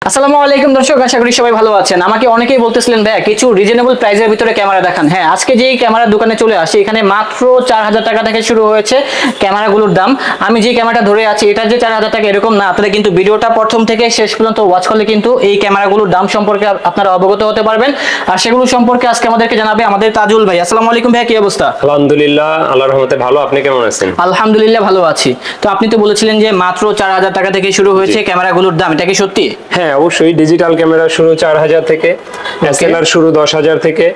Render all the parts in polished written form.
আসসালামু আলাইকুম দর্শক, আশা করি সবাই ভালো আছেন। আমাকে অনেকেই বলতেছিলেন ভাইয়া কিছু রিজনেবল প্রাইসের ভিতরে ক্যামেরা দেখান। হ্যাঁ, আজকে যেই ক্যামেরার দোকানে চলে আসি, এখানে মাত্র 4000 টাকা থেকে শুরু হয়েছে ক্যামেরাগুলোর দাম। আমি যে ক্যামেরাটা ধরে আছি এটা যে 4000 টাকা এরকম না, আপনারা কিন্তু ভিডিওটা প্রথম থেকে শেষ পর্যন্ত ওয়াচ করলে কিন্তু এই ক্যামেরাগুলোর দাম সম্পর্কে আপনারা অবগত হতে পারবেন। আর সেগুলো সম্পর্কে আজকে আমাদেরকে জানাবে আমাদের তাজুল ভাই। আসসালামু আলাইকুম ভাইয়া, কি অবস্থা? আলহামদুলিল্লাহ, আল্লাহর রহমতে ভালো। আপনি কেমন আছেন? আলহামদুলিল্লাহ ভালো আছি। তো আপনি তো বলেছিলেন যে মাত্র 4000 টাকা থেকে শুরু হয়েছে ক্যামেরাগুলোর দাম, এটা কি সত্যি? হ্যাঁ, অবশ্যই। ডিজিটাল ক্যামেরা শুরু 4000 থেকে, এসএলআর শুরু 10000 থেকে।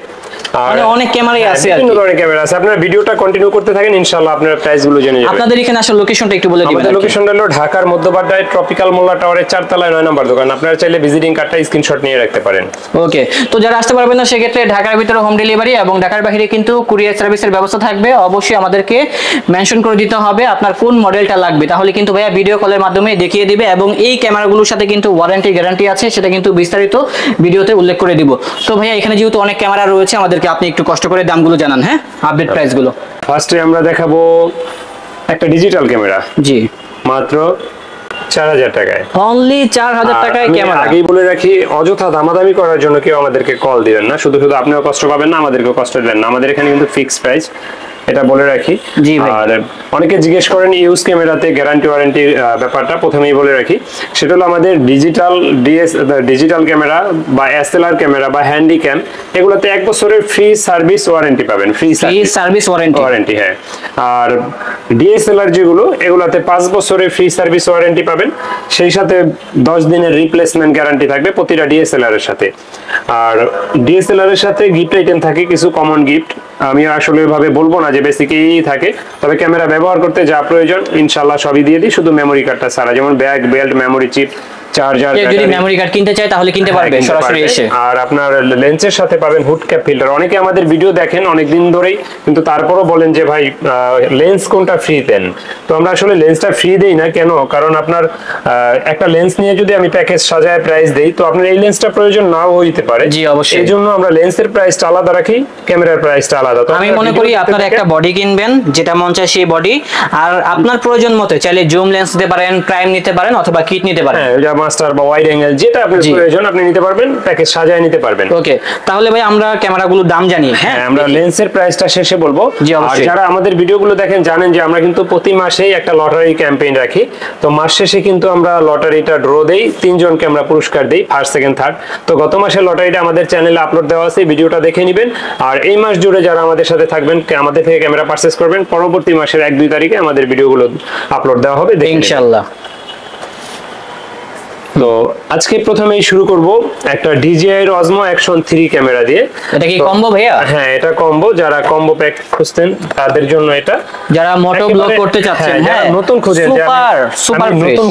আর অনেক ক্যামেরাই আছে, বিভিন্ন ধরনের ক্যামেরা আছে। আপনারা ভিডিওটা কন্টিনিউ করতে থাকেন, ইনশাআল্লাহ আপনারা প্রাইসগুলো জেনে যাবেন। আপনাদের এখানে আসলে লোকেশনটা একটু বলে দিবেন। আমাদের লোকেশনটা হলো ঢাকার মধ্যবাড্ডায় ট্রপিক্যাল মোল্লা টাওয়ারের 4 তলায় 9 নম্বর দোকান। আপনারা চাইলে ভিজিটিং কার্ডটা স্ক্রিনশট নিয়ে রাখতে পারেন। ওকে, তো যারা আসতে পারবেন না সেক্ষেত্রে ঢাকার ভিতরে হোম ডেলিভারি এবং ঢাকার বাইরে কিন্তু কুরিয়ার সার্ভিসের ব্যবস্থা থাকবে। অবশ্যই আমাদেরকে মেনশন করে দিতে হবে আপনার কোন মডেলটা লাগবে, তাহলে কিন্তু ভাইয়া ভিডিও কলের মাধ্যমে দেখিয়ে দিবে। এবং এই ক্যামেরাগুলোর সাথে কিন্তু ওয়ারেন্টি গ্যারান্টি আছে, সেটা কিন্তু বিস্তারিত ভিডিওতে উল্লেখ করে দিব। তো ভাইয়া এখানে যেহেতু অনেক ক্যামেরা রয়েছে, আমাদেরকে আপনি একটু কষ্ট করে দামগুলো জানান। হ্যাঁ, আপডেট প্রাইসগুলো। ফার্স্টে আমরা দেখাবো একটা ডিজিটাল ক্যামেরা, জি, মাত্র 4000 টাকায়। অনলি 4000 টাকায় ক্যামেরা। আগেই বলে রাখি, অযথা দামাদামি করার জন্য কেউ আমাদেরকে কল দিবেন না। শুধু শুধু আপনিও কষ্ট পাবেন না, আমাদেরকেও কষ্ট দিবেন না। আমাদের এখানে কিন্তু ফিক্স প্রাইস, এটা বলে রাখি। জি ভাই। আর অনেকে জিজ্ঞেস করেন ইউজ ক্যামেরাতে গ্যারান্টি ওয়ারেন্টির ব্যাপারটা প্রথমেই বলে রাখি। সেটা হলো আমাদের ডিজিটাল ক্যামেরা বা এসএলআর ক্যামেরা বা হ্যান্ডি ক্যাম, এগুলোতে 1 বছরের ফ্রি সার্ভিস ওয়ারেন্টি পাবেন। ফ্রি সার্ভিস ওয়ারেন্টি, হ্যাঁ। আর ডিএসএলআর যেগুলো, এগুলোতে 5 বছরের ফ্রি সার্ভিস ওয়ারেন্টি পাবেন। সেই সাথে 10 দিনের রিপ্লেসমেন্ট গ্যারান্টি থাকবে প্রতিটা ডিএসএলআর এর সাথে। আর ডিএসএলআর এর সাথে গিফট আইটেম থাকে কিছু কমন গিফট। আমি আসলে এভাবে বলবো না যে বেসিকই থাকে, তবে ক্যামেরা ব্যবহার করতে যা প্রয়োজন ইনশাআল্লাহ সবই দিয়ে দিই, শুধু মেমোরি কার্ডটা ছাড়া। যেমন bag, belt, memory chip, charger. যদি মেমোরি কার্ড কিনতে চায় তাহলে কিনতে পারবে সরাসরি এসে। আর আপনার লেন্সের সাথে পাবেন হুড ক্যাপ ফিল্টার। অনেকে আমাদের ভিডিও দেখেন অনেক দিন ধরেই, কিন্তু তারপরও বলেন যে ভাই লেন্স কোনটা ফ্রি দেন। তো আমরা আসলে লেন্সটা ফ্রি দেই না। কেন? কারণ আপনার একটা লেন্স নিয়ে যদি আমি প্যাকেজ সাজায় প্রাইস দেই, তো আপনার এই লেন্সটা প্রয়োজন নাও হইতে পারে। জি, অবশ্যই। এই জন্য আমরা লেন্সের প্রাইসটা আলাদা রাখি, ক্যামেরার প্রাইসটা আলাদা। তো আমি মনে করি আপনারা একটা বডি কিনবেন, যেটা মন চায় সেই বডি, আর আপনার প্রয়োজন মতো চাইলে জুম লেন্স নিতে পারেন, প্রাইম নিতে পারেন, অথবা কিট নিতে পারেন। হ্যাঁ, যা মাস্টার বা ওয়াইড অ্যাঙ্গেল যেটা আপনার প্রয়োজন আপনি নিতে পারবেন, প্যাকেজ সাজায় নিতে পারবেন। ওকে, তাহলে ভাই আমরা ক্যামেরাগুলোর দাম জানি। হ্যাঁ, আমরা লেন্সের প্রাইসটা শেষে বলবো। আর যারা আমাদের ভিডিওগুলো দেখেন জানেন যে আমরা কিন্তু প্রতি মাসেই একটা লটারি ক্যাম্পেইন রাখি। তো মাস শেষে কিন্তু আমরা লটারিটা ড্র দেই, 3 জনকে আমরা পুরস্কার দেই, ফার্স্ট, সেকেন্ড, থার্ড। তো গত মাসের লটারিটা আমাদের চ্যানেলে আপলোড দেওয়া আছে, ভিডিওটা দেখে নেবেন। আর এই মাস জুড়ে যারা আমাদের সাথে থাকবেন, আমাদের থেকে ক্যামেরা পারচেজ করবেন, পরবর্তী মাসের 1-2 তারিখে আমাদের ভিডিওগুলো আপলোড দেওয়া হবে, ইনশাআল্লাহ। তো আজকে প্রথমেই শুরু করব একটা DJI Osmo Action 3 ক্যামেরা দিয়ে। এটা কি কম্বো ভাইয়া? হ্যাঁ, এটা কম্বো। যারা কম্বো প্যাক খুঁজতেন তাদের জন্য এটা। যারা মোটো ব্লগ করতে চাচ্ছেন, হ্যাঁ, নতুন খুঁজেন, সুপার নতুন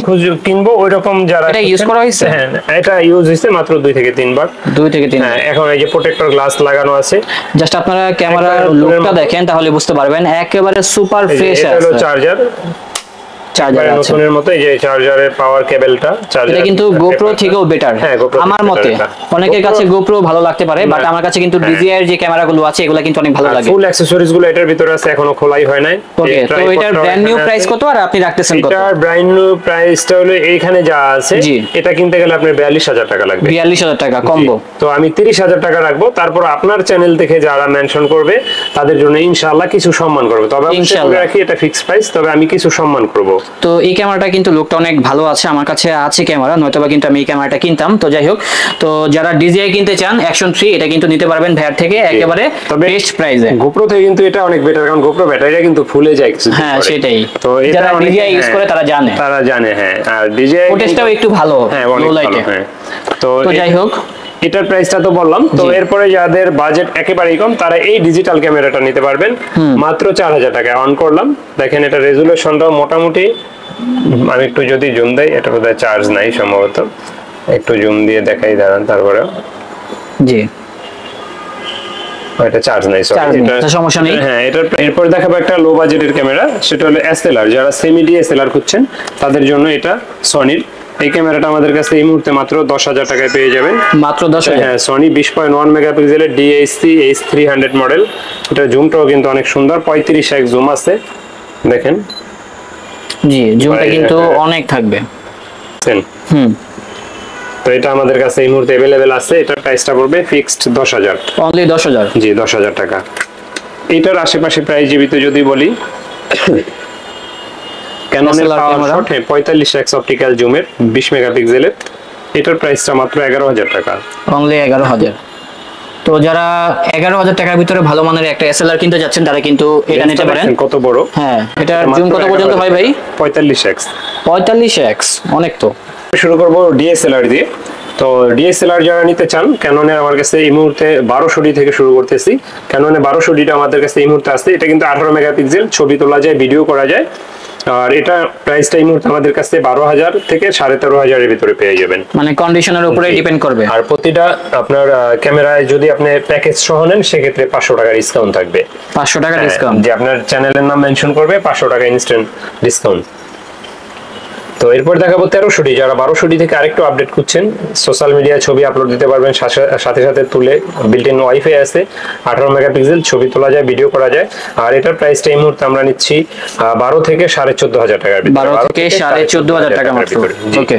কিনবো ওইরকম যারা। এটা ইউজ করা হয়েছে? হ্যাঁ, এটা ইউজ হয়েছে মাত্র 2 থেকে 3 বার। 2 থেকে 3। হ্যাঁ, এখন এই যে প্রোটেক্টর গ্লাস লাগানো আছে। জাস্ট আপনারা ক্যামেরার লুকটা দেখেন তাহলে বুঝতে পারবেন, একেবারে সুপার ফ্রেশ আছে। এটা হলো চার্জার নতুনের মতো। এই যে চার্জারের পাওয়ার কেবলটা, এটা কিন্তু গোপ্রো থেকেও বেটার আমার মতে। অনেকের কাছে গোপ্রো ভালো লাগতে পারে, বাট আমার কাছে কিন্তু DJI এর যে ক্যামেরাগুলো আছে এগুলো কিন্তু অনেক ভালো লাগে। ফুল অ্যাকসেসরিজ গুলো এটার ভিতরে আছে, এখনো খোলাই হয় নাই। ওকে, তো এটার ব্র্যান্ড নিউ প্রাইস কত আর আপনি রাখতেছেন কত? এটার ব্র্যান্ড নিউ প্রাইসটা হলো এইখানে যা আছে, এটা কিনতে গেলে আপনার 42000 টাকা লাগবে। 42000 টাকা কম্বো। তো আমি 30000 টাকা রাখবো। তারপর আপনার চ্যানেল থেকে যারা মেনশন করবে তাদের জন্য ইনশাআল্লাহ কিছু সম্মান করব। তবে আমি রাখি এটা ফিক্সড প্রাইস, তবে আমি কিছু সম্মান করব। তো এই ক্যামেরাটা কিন্তু লুকটা অনেক ভালো আছে। আমার কাছে আছে ক্যামেরা, নয়তোবা কিন্তু আমি এই ক্যামেরাটা কিনতাম। তো যাই হোক, তো যারা DJI কিনতে চান Action 3, এটা কিন্তু নিতে পারবেন ভাইয়ার থেকে একেবারে বেস্ট প্রাইসে। গোপ্রো থেকে কিন্তু এটা অনেক বেটার, কারণ গোপ্রো ব্যাটারিটা কিন্তু ফুলে যায় কিছু। হ্যাঁ, সেটাই। তো যারা DJI ইউজ করে তারা জানে। হ্যাঁ, আর DJI ফুটেজটাও একটু ভালো, লো লাইটে। তো যাই হোক, এটার প্রাইসটা তো বললাম। তো এরপরে যাদের বাজেট একেবারেই কম তারা এই ডিজিটাল ক্যামেরাটা নিতে পারবেন মাত্র 4000 টাকায়। অন করলাম, দেখেন এটা রেজুলেশনটাও মোটামুটি। আমি একটু যদি জুম দেই, এটা বোধহয় চার্জ নাই সম্ভবত, একটু জুম দিয়ে দেখাই, দাঁড়ান। তারপরে জি, এটা চার্জ নাই, এটা সমস্যা নেই। হ্যাঁ, এরপর দেখাবো একটা লো বাজেটের ক্যামেরা, সেটা হলো SLR। যারা সেমি DSLR খুঁজছেন তাদের জন্য এটা সনির। এই ক্যামেরাটা আমাদের কাছে এই মুহূর্তে মাত্র 10000 টাকায় পেয়ে যাবেন। মাত্র 10000? হ্যাঁ, সনি 20.1 মেগাপিক্সেলের DSC H300 মডেল। এটা জুমটাও কিন্তু অনেক সুন্দর, 35x জুম আছে, দেখেন। জি, জুমটা কিন্তু অনেক থাকবে। তো এটা আমাদের কাছে এই মুহূর্তে अवेलेबल আছে। এটার প্রাইসটা পড়বে ফিক্সড 10,000, অনলি 10,000। জি 10,000 টাকা। এটার আশেপাশে প্রাইস জীবিত যদি বলি, ক্যাননের পাওয়ার শট 45x অপটিক্যাল জুমের 20 মেগাপিক্সেলের, এটার প্রাইসটা মাত্র 11,000 টাকা, অনলি 11,000। তো যারা 11,000 টাকার ভিতরে ভালো মানের একটা এসএলআর কিনতে যাচ্ছেন তারা কিন্তু এটা নিতে পারেন। কত বড়, হ্যাঁ এটা জুম কত পর্যন্ত হয় ভাই? 45x। 45x অনেক তো। শুরু করব ডিএসএলআর দিয়ে। তো ডিএসএলআর যারা নিতে চান, ক্যাননের আমার কাছে এই মুহূর্তে 1200D থেকে শুরু করতেছি। ক্যাননে 1200Dটা আমাদের কাছে এই মুহূর্তে আছে। এটা কিন্তু 18 মেগাপিক্সেল, ছবি তোলা যায়, ভিডিও করা যায়। আর এটা প্রাইসটা এই মুহূর্তে আমাদের কাছে 12,000 থেকে 13,500 এর ভিতরে পেয়ে যাবেন, মানে কন্ডিশনের উপরে ডিপেন্ড করবে। আর প্রতিটা আপনার ক্যামেরায় যদি আপনি প্যাকেজ সহ নেন সেক্ষেত্রে 500 টাকা ডিসকাউন্ট থাকবে। 500 টাকা ডিসকাউন্ট, যে আপনার চ্যানেলের নাম মেনশন করবে, 500 টাকা ইনস্ট্যান্ট ডিসকাউন্ট। তো এরপর দেখাবো 1300D। যারা 1200D থেকে আরেকটু আপডেট খুঁজছেন, সোশ্যাল মিডিয়ায় ছবি আপলোড দিতে পারবেন, সাথে সাথে তুলে বিল্ট ইন ওয়াইফাই আছে, 18 মেগাপিক্সেল, ছবি তোলা যায়, ভিডিও করা যায়। আর এটার প্রাইসটা এই মুহূর্তে আমরা নিচ্ছি 12 থেকে 14,500 টাকার ভিতরে। 12 থেকে 14,500 টাকা মাত্র। ওকে,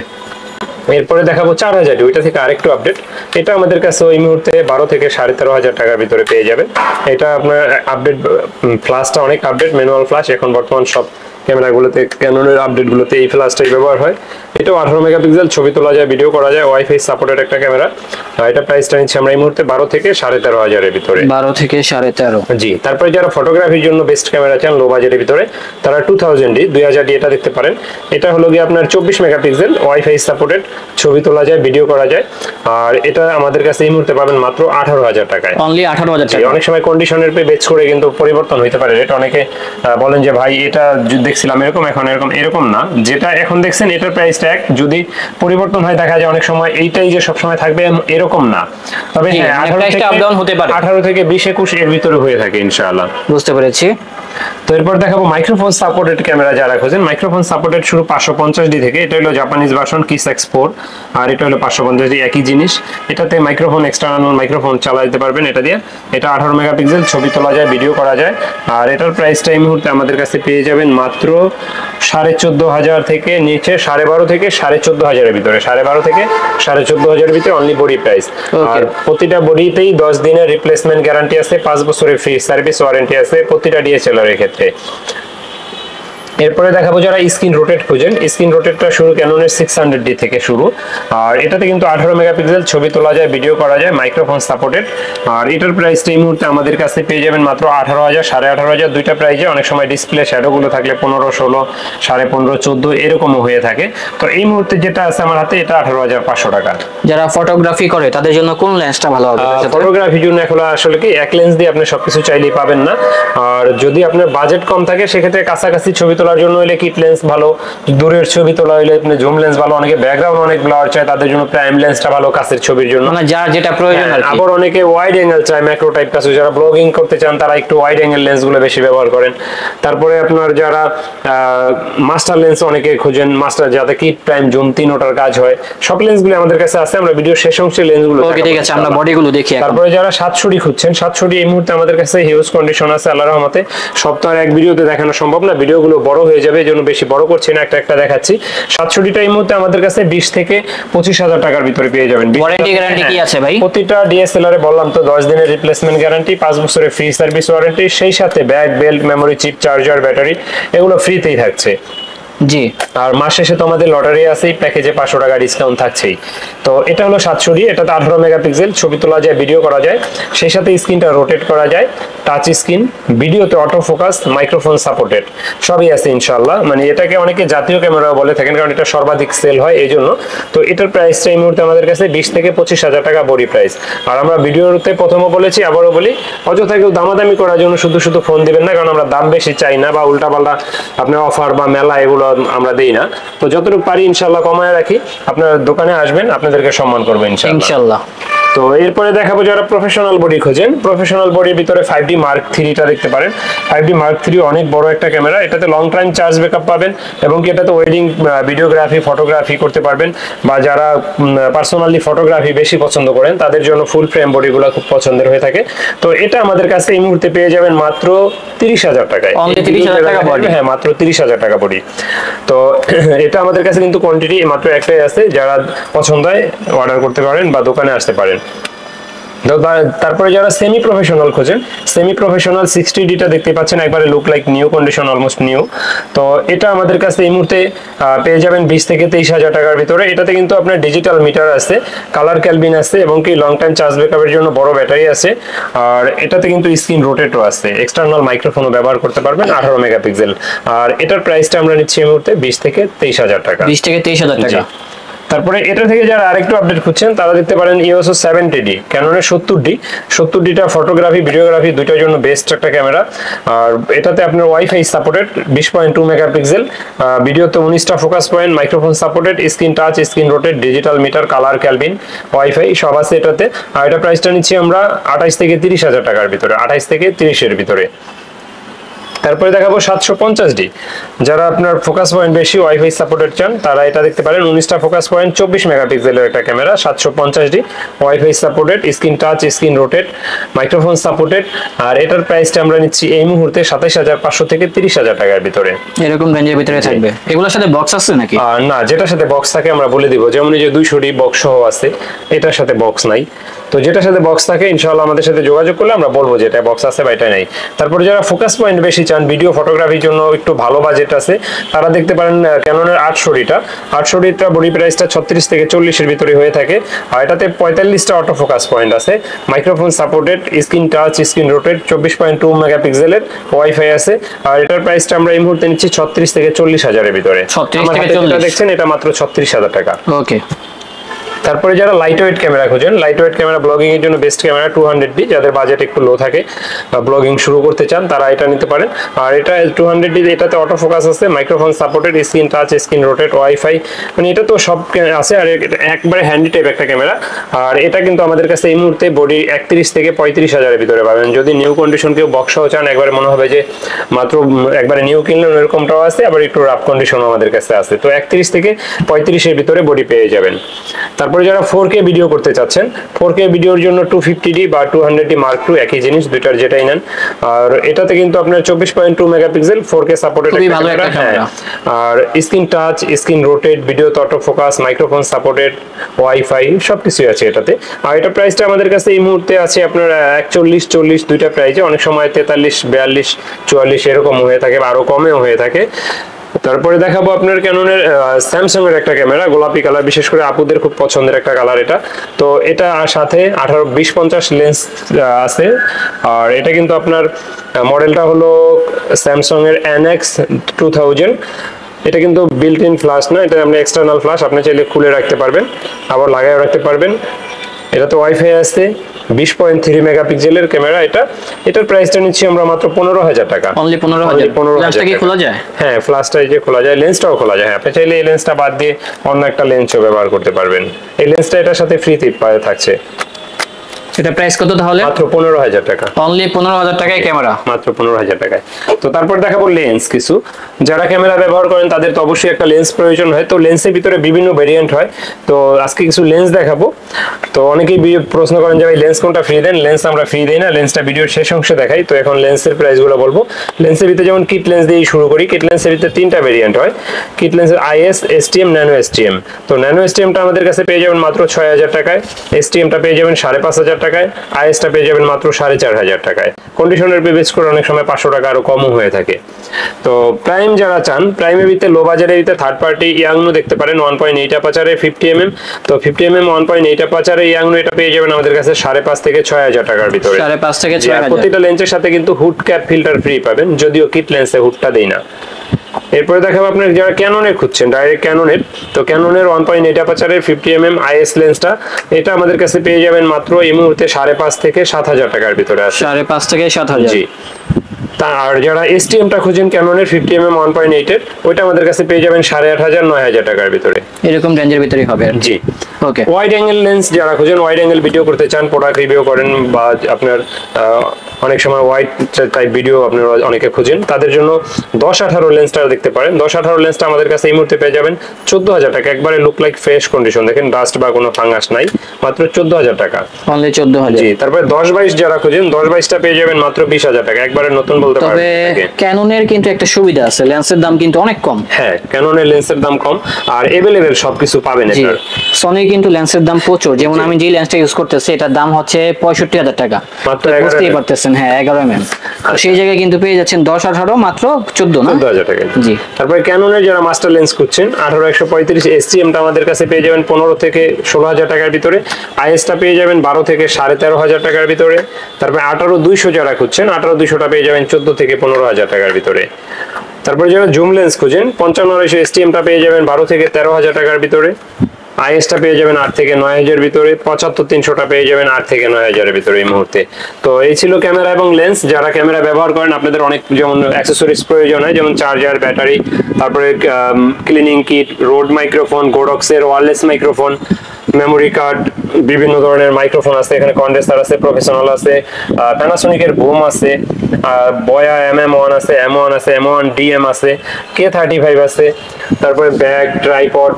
এরপরে দেখাবো 4000, ওইটা থেকে আরেকটু আপডেট। এটা আমাদের কাছে এই মুহূর্তে 12 থেকে 13,500 টাকার ভিতরে পেয়ে যাবেন। এটা আপনার আপডেট, ফ্ল্যাশটা অনেক আপডেট, ম্যানুয়াল ফ্ল্যাশ। এখন বর্তমান সব ক্যামেরাগুলোতে, ক্যাননের আপডেটগুলোতে এই ফ্ল্যাশটাই ব্যবহার হয়। এটাও 18 মেগাপিক্সেল, ছবি তোলা যায়, ভিডিও করা যায়, ওয়াইফাই সাপোর্টেড একটা ক্যামেরা। এটা প্রাইসটা নিচ্ছি আমরা এই মুহূর্তে 12 থেকে 13,500 এর ভিতরে। 12 থেকে 13.5। জি, তারপরে যারা ফটোগ্রাফির জন্য বেস্ট ক্যামেরা চান লো বাজেটের ভিতরে, তারা 2000D 2000D এটা দেখতে পারেন। এটা হলো গিয়ে আপনার 24 মেগাপিক্সেল, ওয়াইফাই সাপোর্টেড, ছবি তোলা যায়, ভিডিও করা যায়। আর এটা আমাদের কাছে এই মুহূর্তে পাবেন মাত্র 18,000 টাকায়, অনলি 18,000 টাকা। অনেক সময় কন্ডিশনের পে বেচ করে কিন্তু পরিবর্তন হইতে পারে রেট। অনেকে বলেন যে ভাই এটা দেখছিলাম এরকম, এখন এরকম। এরকম না, যেটা এখন দেখছেন এটার প্রাইসটা এক, যদি পরিবর্তন হয় দেখা যায় অনেক সময় এইটাই যে সব সময় থাকবে এরকম না। তবে হ্যাঁ, 18 থেকে 20-21 এর ভিতরে হয়ে থাকে ইনশাআল্লাহ। বুঝতে পেরেছি। তো এরপর দেখাবো মাইক্রোফোন সাপোর্টেড ক্যামেরা যারা খোঁজেন। মাইক্রোফোন সাপোর্টেড শুরু 550D থেকে। এটা হলো জাপানিজ ভার্সন কিস X4, আর এটা হলো 550D, একই জিনিস। এটাতে মাইক্রোফোন, এক্সটার্নাল মাইক্রোফোন চালা দিতে পারবেন এটা দিয়ে। এটা 18 মেগাপিক্সেল, ছবি তোলা যায়, ভিডিও করা যায়। আর এটার প্রাইসটা এই মুহূর্তে আমাদের কাছে পেয়ে যাবেন মাত্র 14,500 থেকে নিচে, 12.5 থেকে 14,500 এর ভিতরে, 12.5 থেকে 14,500 এর ভিতরে অনলি বডি প্রাইস। আর প্রতিটা বডিতেই 10 দিনের রিপ্লেসমেন্ট গ্যারান্টি আছে, 5 বছরের ফ্রি সার্ভিস ওয়ারেন্টি আছে প্রতিটা ডিএসএলআর এর ক্ষেত্রে। এরপরে দেখাবো যারা স্ক্রিন রোটেট খুঁজেন। স্ক্রিন রোটেটটা শুরু ক্যাননের 600D থেকে শুরু। আর এটাতে কিন্তু 18 মেগাপিক্সেল, ছবি তোলা যায়, ভিডিও করা যায়, মাইক্রোফোন সাপোর্টেড। আর এটার প্রাইসটা এই মুহূর্তে আমাদের কাছে পেয়ে যাবেন মাত্র 18,000, 18,500, দুইটা প্রাইজে। অনেক সময় ডিসপ্লে শ্যাডো গুলো থাকলে 15, 16, 15.5, 14 এরকমও হয়ে থাকে। তো এই মুহূর্তে যেটা আছে আমার হাতে, এটা 18,500 টাকা। যারা ফটোগ্রাফি করে তাদের জন্য কোন লেন্সটা ভালো হবে? ফটোগ্রাফির জন্য এখন আসলে কি এক লেন্স দিয়ে আপনি সবকিছু চাইলেই পাবেন না। আর যদি আপনার বাজেট কম থাকে সেক্ষেত্রে কাছাকাছি ছবি তোলার জন্য হলে কিট লেন্স ভালো, দূরের ছবি তোলা হলে আপনি জুম লেন্স ভালো। অনেকে ব্যাকগ্রাউন্ড অনেক ব্লার চায়, তাদের জন্য প্রাইম লেন্সটা ভালো কাছের ছবির জন্য, মানে যার যেটা প্রয়োজন আর কি। আবার অনেকে ওয়াইড অ্যাঙ্গেল চায়, ম্যাক্রো টাইপ কাছে যারা ব্লগিং করতে চান তারা একটু ওয়াইড অ্যাঙ্গেল লেন্সগুলো বেশি ব্যবহার করেন। তারপরে আপনার যারা মাস্টার লেন্স অনেকে খোঁজেন, মাস্টার যাতে কিট প্রাইম জুম তিনোটার কাজ হয়, সব লেন্সগুলো আমাদের কাছে আছে। আমরা ভিডিও শেষ অংশে লেন্সগুলো ওকে ঠিক আছে, আমরা বডিগুলো দেখি। তারপরে যারা 700D খুঁজছেন, 700D এই মুহূর্তে আমাদের কাছে হিউজ কন্ডিশন আছে আল্লাহর রহমতে। সপ্তাহের এক ভিডিওতে দেখানো সম্ভব না, ভিডিওগুলো বড় হয়ে যাবে, এজন্য বেশি বড় করছি না, একটা একটা দেখাচ্ছি। 700Dটা এই মুহূর্তে আমাদের কাছে 20 থেকে 25,000 টাকার ভিতরে পেয়ে যাবেন। ওয়ারেন্টি গ্যারান্টি কি আছে ভাই? প্রতিটা ডিএসএলআর এ বললাম তো 10 দিনের রিপ্লেসমেন্ট গ্যারান্টি, 5 বছরের ফ্রি সার্ভিস ওয়ারেন্টি, সেই সাথে bag, belt, memory chip, charger, battery এগুলো ফ্রিতেই থাকছে। জি, আর মাস শেষে তো আমাদের লটারি আছেই, প্যাকেজে 500 টাকা ডিসকাউন্ট থাকছেই। তো এটা হলো 700D, এটাতে 18 মেগাপিক্সেল, ছবি তোলা যায়, ভিডিও করা যায়, সেই সাথে স্ক্রিনটা রোটেট করা যায়, টাচ স্ক্রিন, ভিডিওতে অটো ফোকাস, মাইক্রোফোন সাপোর্টেড, সবই আছে ইনশাআল্লাহ। মানে এটাকে অনেকে জাতীয় ক্যামেরা বলে থাকেন কারণ এটা সর্বাধিক সেল হয় এই জন্য। তো এটার প্রাইসটা এই মুহূর্তে আমাদের কাছে 20 থেকে 25,000 টাকা বডি প্রাইস। আর আমরা ভিডিওতে প্রথমে বলেছি, আবারও বলি, অযথা কেউ দামাদামি করার জন্য শুধু শুধু ফোন দিবেন না, কারণ আমরা দাম বেশি চাই না বা উল্টাপাল্টা আপনার অফার বা মেলা এগুলো আমরা দেই না। তো যতটুকু পারি ইনশাআল্লাহ কমায় রাখি। আপনার দোকানে আসবেন, আপনাদেরকে সম্মান করবো ইনশাআল্লাহ। তো এরপরে দেখাবো যারা প্রফেশনাল বডি খোঁজেন, প্রফেশনাল বডির ভিতরে 5D Mark III টা দেখতে পারেন। 5D Mark III অনেক বড় একটা ক্যামেরা, এটাতে লং টাইম চার্জ ব্যাকআপ পাবেন এবং কি এটাতে ওয়েডিং ভিডিওগ্রাফি ফটোগ্রাফি করতে পারবেন, বা যারা পার্সোনালি ফটোগ্রাফি বেশি পছন্দ করেন তাদের জন্য ফুল ফ্রেম বডিগুলো খুব পছন্দের হয়ে থাকে। তো এটা আমাদের কাছে এই মুহূর্তে পেয়ে যাবেন মাত্র 30,000 টাকায়। Only 30,000 টাকা বডি? হ্যাঁ, মাত্র 30,000 টাকা বডি। তো এটা আমাদের কাছে কিন্তু কোয়ান্টিটি মাত্র একটাই আছে, যারা পছন্দ হয় অর্ডার করতে পারেন বা দোকানে আসতে পারেন। তারপরে যারা সেমি প্রফেশনাল খোঁজেন, সেমি প্রফেশনাল 60D টা দেখতে পাচ্ছেন, একবারে look like new condition, almost new. তো এটা আমাদের কাছে এই মুহূর্তে পেয়ে যাবেন 20 থেকে 23,000 টাকার ভিতরে। এটাতে কিন্তু আপনার ডিজিটাল মিটার আছে, কালার ক্যালবিন আছে এবং কি লং টাইম চার্জ ব্যাকআপের জন্য বড় ব্যাটারি আছে। আর এটাতে কিন্তু স্ক্রিন রোটেটও আছে, এক্সটার্নাল মাইক্রোফোনও ব্যবহার করতে পারবেন, 18 মেগাপিক্সেল। আর এটার প্রাইসটা আমরা নিচ্ছি এই মুহূর্তে 20 থেকে 23,000 টাকা। 20 থেকে 23,000 টাকা। তারপরে এটা থেকে যারা আরেকটু আপডেট খুঁজছেন তারা দেখতে পারেন ইওএসও 70D, ক্যাননের 70D টা ফটোগ্রাফি ভিডিওগ্রাফি দুইটার জন্য বেস্ট একটা ক্যামেরা। আর এটাতে আপনার ওয়াইফাই সাপোর্টেড, 20.2 মেগাপিক্সেল, ভিডিওতে 19টা focus point, microphone supported, screen touch, screen rotate, digital meter, colour kelvin, wifi সব আছে এটাতে। আর এটা প্রাইসটা নিচ্ছি আমরা 28 থেকে 30,000 টাকার ভিতরে, 28 থেকে 30-এর ভিতরে। তারপরে দেখাবো 750D, যারা আপনার ফোকাস পয়েন্ট বেশি ওয়াইফাই সাপোর্টেড চান তারা এটা দেখতে পারেন। 19টা ফোকাস পয়েন্ট, 24 মেগাপিক্সেলের একটা camera, 750D, wifi supported, screen touch, screen rotate, microphone supported. আর এটার প্রাইসটা আমরা নিচ্ছি এই মুহূর্তে 27,500 থেকে 30,000 টাকার ভিতরে, এরকম রেঞ্জের ভিতরে থাকবে। এগুলোর সাথে বক্স আছে নাকি? না, যেটার সাথে বক্স থাকে আমরা বলে দিব, যেমন এই যে 200D বক্স সহ আছে, এটার সাথে বক্স নাই। তো যেটার সাথে বক্স থাকে ইনশাআল্লাহ আমাদের সাথে যোগাযোগ করলে আমরা বলবো যে এটা বক্স আছে বা এটা নাই। তারপরে যারা ফোকাস পয়েন্ট বেশি চান, ভিডিও ফটোগ্রাফির জন্য একটু ভালো বাজেট আছে, তারা দেখতে পারেন ক্যাননের 800D টা। 800D টা বডি প্রাইসটা 36 থেকে 40-এর ভিতরে হয়ে থাকে। আর এটাতে 45টা অটো ফোকাস পয়েন্ট আছে, microphone supported, screen touch, screen rotate, 24.2 মেগাপিক্সেলের, ওয়াইফাই আছে। আর এটার প্রাইসটা আমরা এই মুহূর্তে নিচ্ছি 36 থেকে 40,000-এর ভিতরে। 36 আমার থেকে হাতে 40 যেটা দেখছেন এটা মাত্র 36,000 টাকা। ওকে। তারপরে যারা লাইট ওয়েট ক্যামেরা খোঁজেন, লাইট ওয়েট ক্যামেরা ব্লগিং এর জন্য বেস্ট ক্যামেরা 200D, যাদের বাজেট একটু লো থাকে বা ব্লগিং শুরু করতে চান তারা এটা নিতে পারেন। আর এটা 200D, এটাতে অটো ফোকাস আছে, microphone supported, screen touch, screen rotate, wifi, মানে এটা তো সব আছে। আর একবারে হ্যান্ডি টাইপ একটা ক্যামেরা। আর এটা কিন্তু আমাদের কাছে এই মুহূর্তে বডি 31 থেকে 35,000-এর ভিতরে পাবেন। যদি নিউ কন্ডিশন কেউ বক্সও চান, একবারে মনে হবে যে মাত্র একবারে নিউ কিনলেন এরকমটাও আছে, আবার একটু রাফ কন্ডিশনও আমাদের কাছে আছে। তো 31 থেকে 35-এর ভিতরে বডি পেয়ে যাবেন। তারপরে যারা 4K ভিডিও করতে চাচ্ছেন, 4K ভিডিওর জন্য 250D বা 200D Mark II একই জিনিস, দুইটার যেটাই নেন। আর এটাতে কিন্তু আপনার 24.2 মেগাপিক্সেল 4K সাপোর্টেড একটা ক্যামেরা। আর screen touch, screen rotate, video auto focus, microphone supported, wifi সবকিছু আছে এটাতে। আর এটা প্রাইসটা আমাদের কাছে এই মুহূর্তে আছে আপনার 41, 40 দুইটা প্রাইসে, অনেক সময় 43, 42, 44 এরকম হয়ে থাকে, আরো কমেও হয়ে থাকে। তারপরে দেখাবো আপনার ক্যাননের স্যামসাং এর একটা ক্যামেরা, গোলাপি কালার, বিশেষ করে আপুদের খুব পছন্দের একটা কালার এটা। তো এটা সাথে 18-20-50 লেন্স আছে। আর এটা কিন্তু আপনার মডেলটা হলো স্যামসাং এর NX2000। এটা কিন্তু বিল্ট ইন ফ্ল্যাশ না, এটা আপনি এক্সটার্নাল ফ্ল্যাশ, আপনি চাইলে খুলে রাখতে পারবেন, আবার লাগায়ও রাখতে পারবেন। এটাতে ওয়াইফাই আছে, 20.3 মেগাপিক্সেলের ক্যামেরা এটা। এটার প্রাইসটা নিচ্ছি আমরা মাত্র 15,000 টাকা। অনলি 15,000। ফ্ল্যাশটা কি খোলা যায়? হ্যাঁ, ফ্ল্যাশটা এই যে খোলা যায়, লেন্সটাও খোলা যায়। হ্যাঁ, আপনি চাইলে এই লেন্সটা বাদ দিয়ে অন্য একটা লেন্সও ব্যবহার করতে পারবেন। এই লেন্সটা এটার সাথে ফ্রিতে থাকছে। এটা প্রাইস কত তাহলে? মাত্র 15,000 টাকা। অনলি 15,000 টাকায় ক্যামেরা, মাত্র 15,000 টাকায়। তো তারপর দেখাবো লেন্স কিছু। যারা ক্যামেরা ব্যবহার করেন তাদের তো অবশ্যই একটা লেন্স প্রয়োজন হয়। তো লেন্সের ভিতরে বিভিন্ন ভেরিয়েন্ট হয়। তো আজকে কিছু লেন্স দেখাবো। তো অনেকেই প্রশ্ন করেন যে ভাই লেন্স কোনটা ফ্রি দেন? লেন্স আমরা ফ্রি দেই না, লেন্সটা ভিডিওর শেষ অংশে দেখাই। তো এখন লেন্সের প্রাইসগুলো বলবো। লেন্সের ভিতরে যেমন কিট লেন্স দিয়ে শুরু করি। কিট লেন্সের ভিতরে 3টা ভেরিয়েন্ট হয়। কিট লেন্সের IS, STM, ন্যানো STM। তো ন্যানো STMটা আমাদের কাছে পেয়ে যাবেন মাত্র 6,000 টাকায়, STMটা পেয়ে যাবেন 5,500 টাকায়, IS টা পেয়ে যাবেন মাত্র 4,500 টাকায়। কন্ডিশনের বেস করে অনেক সময় 500 টাকা আরো কমও হয়ে থাকে। তো প্রাইম যারা চান, প্রাইমের ভিতরে লো বাজারের ভিতরে থার্ড পার্টি ইয়াংনো দেখতে পারেন 1.8 অ্যাপাচারে 50mm। তো 50mm 1.8 অ্যাপাচারে ইয়াংনো এটা পেয়ে যাবেন আমাদের কাছে 5,500 থেকে 6,000 টাকার ভিতরে। 5,500 থেকে 6,000। প্রতিটা লেন্সের সাথে কিন্তু হুড ক্যাপ ফিল্টার ফ্রি পাবেন, যদিও কিট লেন্সে হুডটা দেই না। এরপরে দেখাবো আপনার যারা ক্যাননের খুঁজছেন, ডাইরেক্ট ক্যাননের। তো ক্যাননের 1.8 অ্যাপাচারের 50mm IS লেন্সটা এটা আমাদের কাছে পেয়ে যাবেন মাত্র এই মুহূর্তে 5,500 থেকে 7,000 টাকার ভিতরে আছে। 5,500 থেকে 7,000। জি। আর যারা এসটিএমটা খুঁজেন ক্যাননের 50mm 1.8 এর, ওইটা আমাদের কাছে পেয়ে যাবেন 8,500 9,000 টাকার ভিতরে। এরকম রেঞ্জের ভিতরেই হবে আর কি। জি। ওকে। ওয়াইড অ্যাঙ্গেল লেন্স যারা খুঁজেন, ওয়াইড অ্যাঙ্গেল ভিডিও করতে চান, প্রোডাক্ট রিভিউ করেন, বা আপনার অনেক সময় ওয়াইড টাইপ ভিডিও আপনারা অনেকে খুঁজেন, তাদের জন্য 10-18 লেন্সটা দেখতে পারেন। 10-18 লেন্সটা আমাদের কাছে এই মুহূর্তে পেয়ে যাবেন 14,000 টাকা, একবারে লুক লাইক ফ্রেশ কন্ডিশন, দেখেন ডাস্ট বা কোনো ফাঙ্গাস নাই, মাত্র 14,000 টাকা। অনলি 14,000। জি। তারপরে 10-22 যারা খুঁজেন, 10-22টা পেয়ে যাবেন মাত্র 20,000 টাকা, একবারে নতুন বলতে তবে পারবেন। ক্যাননের কিন্তু একটা সুবিধা আছে, লেন্সের দাম কিন্তু অনেক কম। হ্যাঁ, ক্যাননের লেন্সের দাম কম আর এভেলেবেল সবকিছু পাবেন জি। এটার। সনির কিন্তু লেন্সের দাম প্রচুর, যেমন আমি যে লেন্সটা ইউজ করতেছি এটার দাম হচ্ছে 65,000 টাকা। মাত্র তো 11,000 বুঝতেই পারতেছেন, হ্যাঁ 11mm। তো সেই জায়গায় কিন্তু পেয়ে যাচ্ছেন 10-18 মাত্র 14 না? 14,000 টাকা। জি। তারপরে ক্যাননের যারা মাস্টার লেন্স খুঁজছেন, 18-135 এসটিএমটা আমাদের কাছে পেয়ে যাবেন 15 থেকে 16,000 টাকার ভিতরে। আইএসটা পেয়ে যাবেন 12 থেকে 13,500 টাকার ভিতরে। তারপরে 18-200 যারা খুঁজছেন, 18-200টা পেয়ে যাবেন 14 থেকে 15,000 টাকার ভিতরে। তারপরে যারা জুম লেন্স খুঁজেন, 55-200 এসটিএমটা পেয়ে যাবেন 12 থেকে 13,000 টাকার ভিতরে। আইএসটা পেয়ে যাবেন 8 থেকে 9,000 ভিতরে। 75-300টা পেয়ে যাবেন 8 থেকে 9,000 এর ভিতরে এই মুহূর্তে। তো এই ছিল ক্যামেরা এবং লেন্স। যারা ক্যামেরা ব্যবহার করেন, আপনাদের অনেক যেমন অ্যাক্সেসরিজ প্রয়োজন হয়, যেমন চার্জার, ব্যাটারি, তারপরে ক্লিনিং কিট, রোড মাইক্রোফোন, গোডক্সের ওয়্যারলেস মাইক্রোফোন, মেমোরি কার্ড, বিভিন্ন ধরনের মাইক্রোফোন আছে এখানে, কন্ডেন্সার আছে, প্রফেশনাল আছে, প্যানাসোনিকের বুম আছে, বয়া MM1 আছে, M1 আছে, M1 DM আছে, K35 আছে, তারপরে ব্যাগ, ট্রাইপড,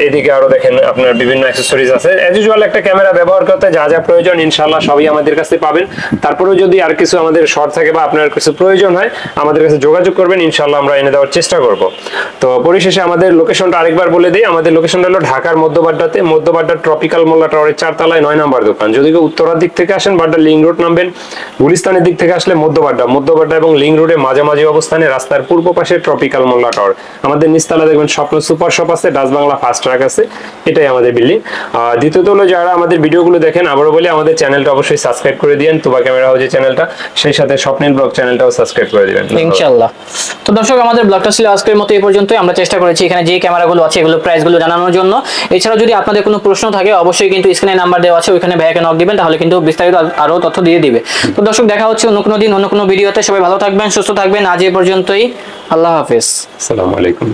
এদিকে আরো দেখেন আপনার বিভিন্ন অ্যাক্সেসরিজ আছে। এজ ইউজুয়াল একটা ক্যামেরা ব্যবহার করতে যা যা প্রয়োজন ইনশাআল্লাহ সবই আমাদের কাছে পাবেন। তারপরেও যদি আর কিছু আমাদের শর্ট থাকে বা আপনার কিছু প্রয়োজন হয়, আমাদের কাছে যোগাযোগ করবেন, ইনশাআল্লাহ আমরা এনে দেওয়ার চেষ্টা করব। তো পরিশেষে আমাদের লোকেশনটা আরেকবার বলে দিই। আমাদের লোকেশনটা হলো ঢাকার মধ্যবাড্ডাতে, মধ্যবাড্ডার ট্রপিক্যাল মোল্লা টাওয়ারের 4 তলায় 9 নম্বর দোকান। যদি কেউ উত্তরার দিক থেকে আসেন, বাড্ডার লিং রোড নামবেন, গুলিস্তানের দিক থেকে আসলে মধ্যবাড্ডা এবং লিং রোডে মাঝামাঝি অবস্থানে রাস্তার পূর্ব পাশে ট্রপিক্যাল মোল্লা টাওয়ার। আমাদের নিচতলা দেখবেন স্বপ্ন সুপার শপ আছে, ডাচ বাংলা ফাস্ট ট্রাক আছে, এটাই আমাদের বিল্ডিং। দ্বিতীয়ত হলো যারা আমাদের ভিডিওগুলো দেখেন, আবারও বলি আমাদের চ্যানেলটা অবশ্যই সাবস্ক্রাইব করে দিবেন, তুবা ক্যামেরা হাউজের চ্যানেলটা, সেই সাথে স্বপ্নিল ব্লগ চ্যানেলটাও সাবস্ক্রাইব করে দিবেন ইনশাআল্লাহ। তো দর্শক, আমাদের ব্লগটা ছিল আজকের মতো এই পর্যন্তই। আমরা চেষ্টা করেছি এখানে যে ক্যামেরাগুলো আছে এগুলো প্রাইসগুলো জানানোর জন্য। এছাড়াও যদি আপনাদের কোনো প্রশ্ন থাকে, অবশ্যই কিন্তু স্ক্রিনে নাম্বার দেওয়া আছে, ওইখানে ভাইয়াকে নক দিবেন, তাহলে কিন্তু বিস্তারিত আরো তথ্য দিয়ে দিবে। তো দর্শক, দেখা হচ্ছে অন্য কোনো দিন অন্য কোনো ভিডিওতে। সবাই ভালো থাকবেন, সুস্থ থাকবেন। আজ এই পর্যন্তই। আল্লাহ হাফেজ। আসসালামু আলাইকুম।